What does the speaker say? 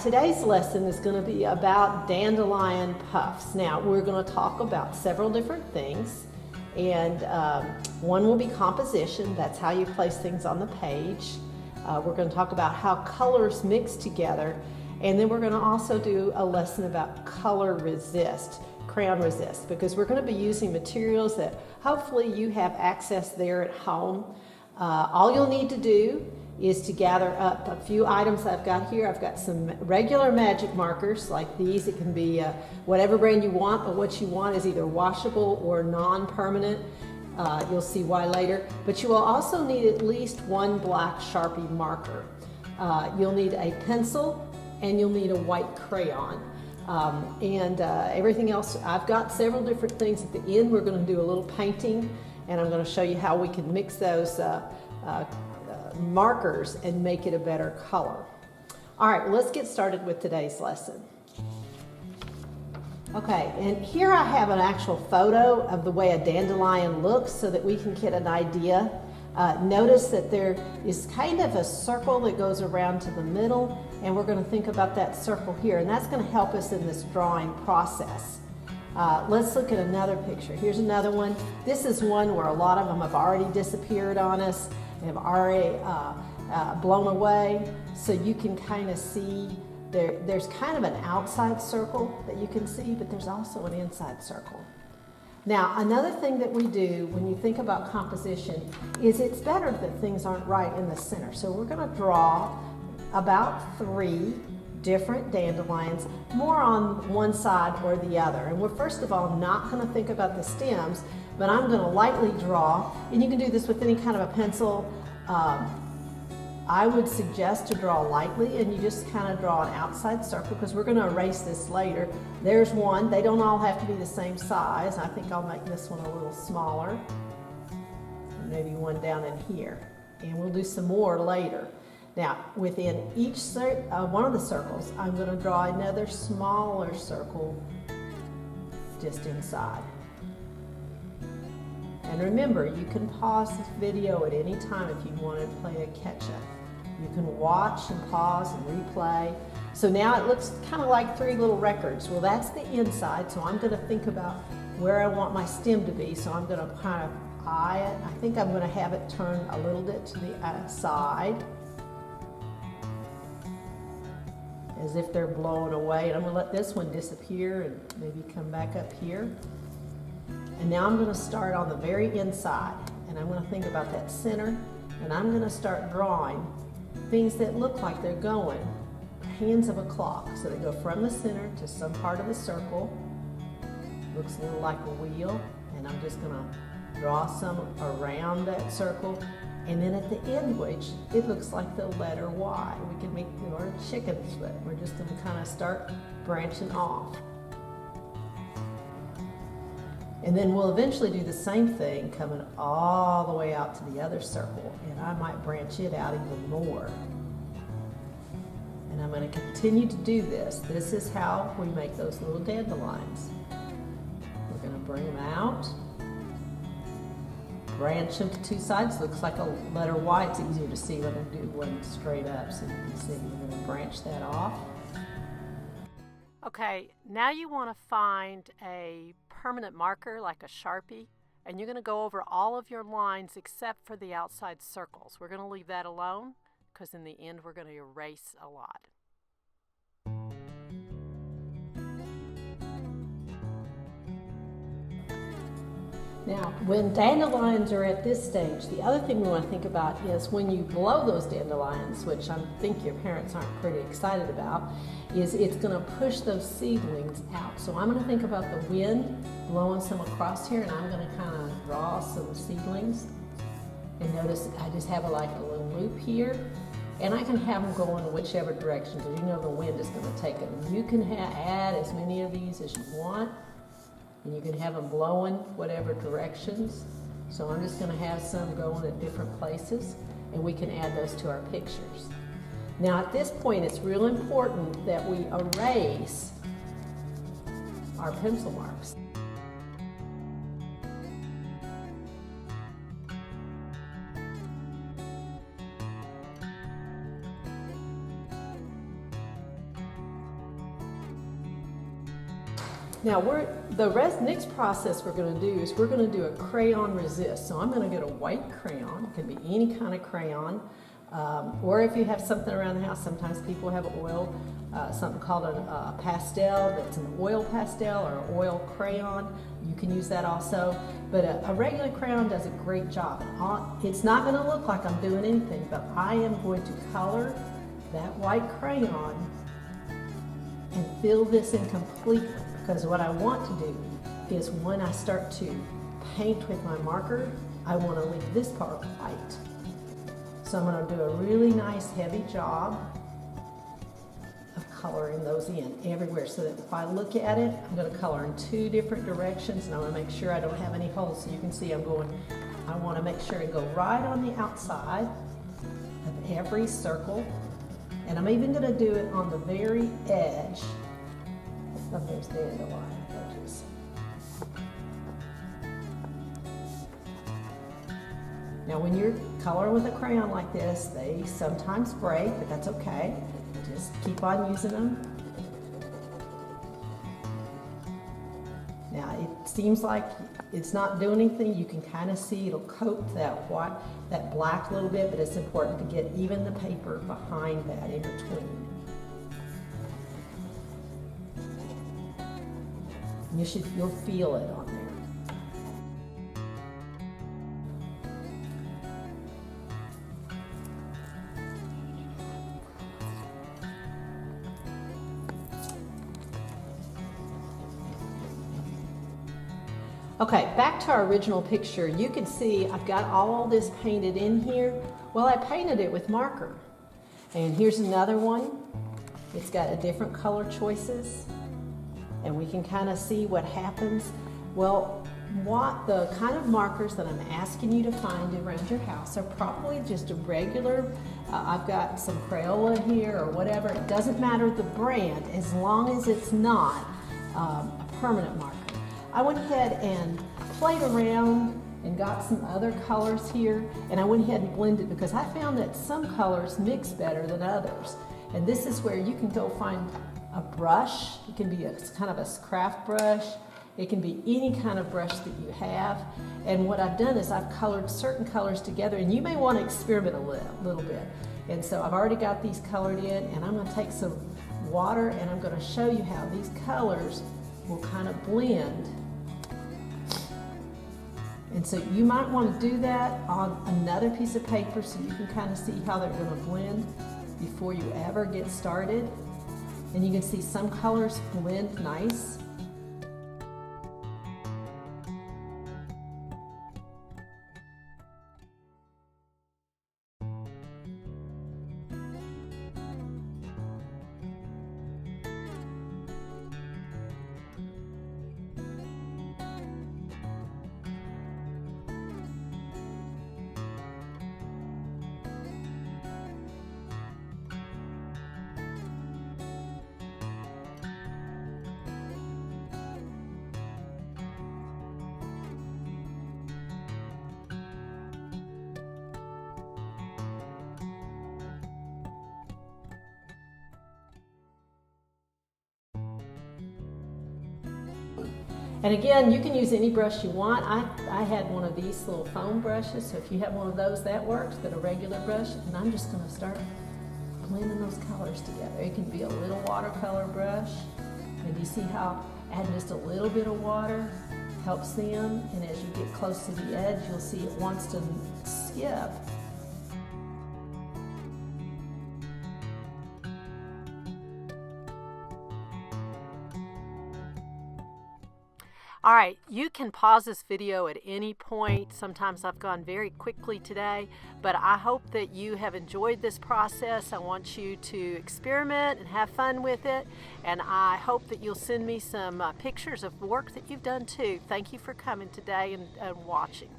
today's lesson is going to be about dandelion puffs. Now, we're going to talk about several different things, and one will be composition. That's how you place things on the page. We're going to talk about how colors mix together, and then we're going to also do a lesson about color resist, crayon resist, because we're going to be using materials that hopefully you have access there at home. All you'll need to do is to gather up a few items I've got here. I've got some regular magic markers like these. It can be whatever brand you want, but what you want is either washable or non-permanent. You'll see why later. But you will also need at least one black Sharpie marker. You'll need a pencil and you'll need a white crayon. Everything else, I've got several different things. At the end, we're going to do a little painting, and I'm going to show you how we can mix those markers and make it a better color. All right, let's get started with today's lesson. Okay, and here I have an actual photo of the way a dandelion looks so that we can get an idea. Notice that there is kind of a circle that goes around to the middle, and we're going to think about that circle here, and that's going to help us in this drawing process. Let's look at another picture. Here's another one. This is one where a lot of them have already disappeared on us. They have already blown away, so you can kind of see there's kind of an outside circle that you can see, but there's also an inside circle. Now, another thing that we do when you think about composition is it's better that things aren't right in the center. So we're going to draw about 3 different dandelions, more on one side or the other. And we're first of all not going to think about the stems, but I'm going to lightly draw, and you can do this with any kind of a pencil. I would suggest to draw lightly, and you just kind of draw an outside circle because we're going to erase this later. There's one. They don't all have to be the same size. I think I'll make this one a little smaller, and maybe one down in here, and we'll do some more later. Now, within each one of the circles, I'm going to draw another smaller circle just inside. And remember, you can pause this video at any time if you want to play a catch-up. You can watch and pause and replay. So now it looks kind of like 3 little records. Well, that's the inside, so I'm going to think about where I want my stem to be. So I'm going to kind of eye it. I think I'm going to have it turn a little bit to the side, as if they're blown away. And I'm going to let this one disappear and maybe come back up here. And now I'm going to start on the very inside, and I'm going to think about that center, and I'm going to start drawing things that look like they're going hands of a clock. So they go from the center to some part of the circle. Looks a little like a wheel, and I'm just going to draw some around that circle. And then at the end, which it looks like the letter Y. We can make our chicken foot. We're just going to kind of start branching off. And then we'll eventually do the same thing coming all the way out to the other circle, and I might branch it out even more. And I'm going to continue to do this. This is how we make those little dandelions. We're going to bring them out, branch them to 2 sides. Looks like a letter Y. It's easier to see when I do one straight up, so you can see. We're going to branch that off. Okay, now you want to find a permanent marker like a Sharpie, and you're going to go over all of your lines except for the outside circles. We're going to leave that alone because in the end we're going to erase a lot. Now, when dandelions are at this stage, the other thing we want to think about is when you blow those dandelions, which I think your parents aren't pretty excited about, is it's going to push those seedlings out. So I'm going to think about the wind blowing some across here, and I'm going to kind of draw some seedlings. And notice I just have like a little loop here, and I can have them go in whichever direction because you know the wind is going to take them. You can add as many of these as you want. And you can have them blowing whatever directions. So I'm just going to have some going at different places, and we can add those to our pictures. Now at this point, it's real important that we erase our pencil marks. Now next process we're going to do is we're going to do a crayon resist. So I'm going to get a white crayon. It can be any kind of crayon, or if you have something around the house, sometimes people have oil, something called a pastel, that's an oil pastel or an oil crayon. You can use that also, but a regular crayon does a great job. It's not going to look like I'm doing anything, but I am going to color that white crayon and fill this in completely. Because what I want to do is when I start to paint with my marker, I want to leave this part white. So I'm going to do a really nice heavy job of coloring those in everywhere so that if I look at it, I'm going to color in 2 different directions, and I want to make sure I don't have any holes. So you can see I want to make sure it go right on the outside of every circle. And I'm even going to do it on the very edge of those dandelion edges. Now when you're coloring with a crayon like this, they sometimes break, but that's okay. Just keep on using them. Now it seems like it's not doing anything. You can kind of see it'll coat that black a little bit, but it's important to get even the paper behind that in between. You'll feel it on there. Okay, back to our original picture. You can see I've got all this painted in here. Well, I painted it with marker. And here's another one. It's got a different color choices. And we can kind of see what happens. Well, the kind of markers that I'm asking you to find around your house are probably just a regular, I've got some Crayola here or whatever. It doesn't matter the brand as long as it's not a permanent marker. I went ahead and played around and got some other colors here, and I went ahead and blended because I found that some colors mix better than others. And this is where you can go find a brush. It can be kind of a craft brush. It can be any kind of brush that you have. And what I've done is I've colored certain colors together, and you may want to experiment a little bit. And so I've already got these colored in, and I'm going to take some water and I'm going to show you how these colors will kind of blend. And so you might want to do that on another piece of paper so you can kind of see how they're going to blend before you ever get started. And you can see some colors blend nice. And again, you can use any brush you want. I had one of these little foam brushes, so if you have one of those, that works, but a regular brush. And I'm just gonna start blending those colors together. It can be a little watercolor brush. And you see how adding just a little bit of water helps them. And as you get close to the edge, you'll see it wants to skip. All right, you can pause this video at any point. Sometimes I've gone very quickly today, but I hope that you have enjoyed this process. I want you to experiment and have fun with it, and I hope that you'll send me some pictures of work that you've done too. Thank you for coming today and watching.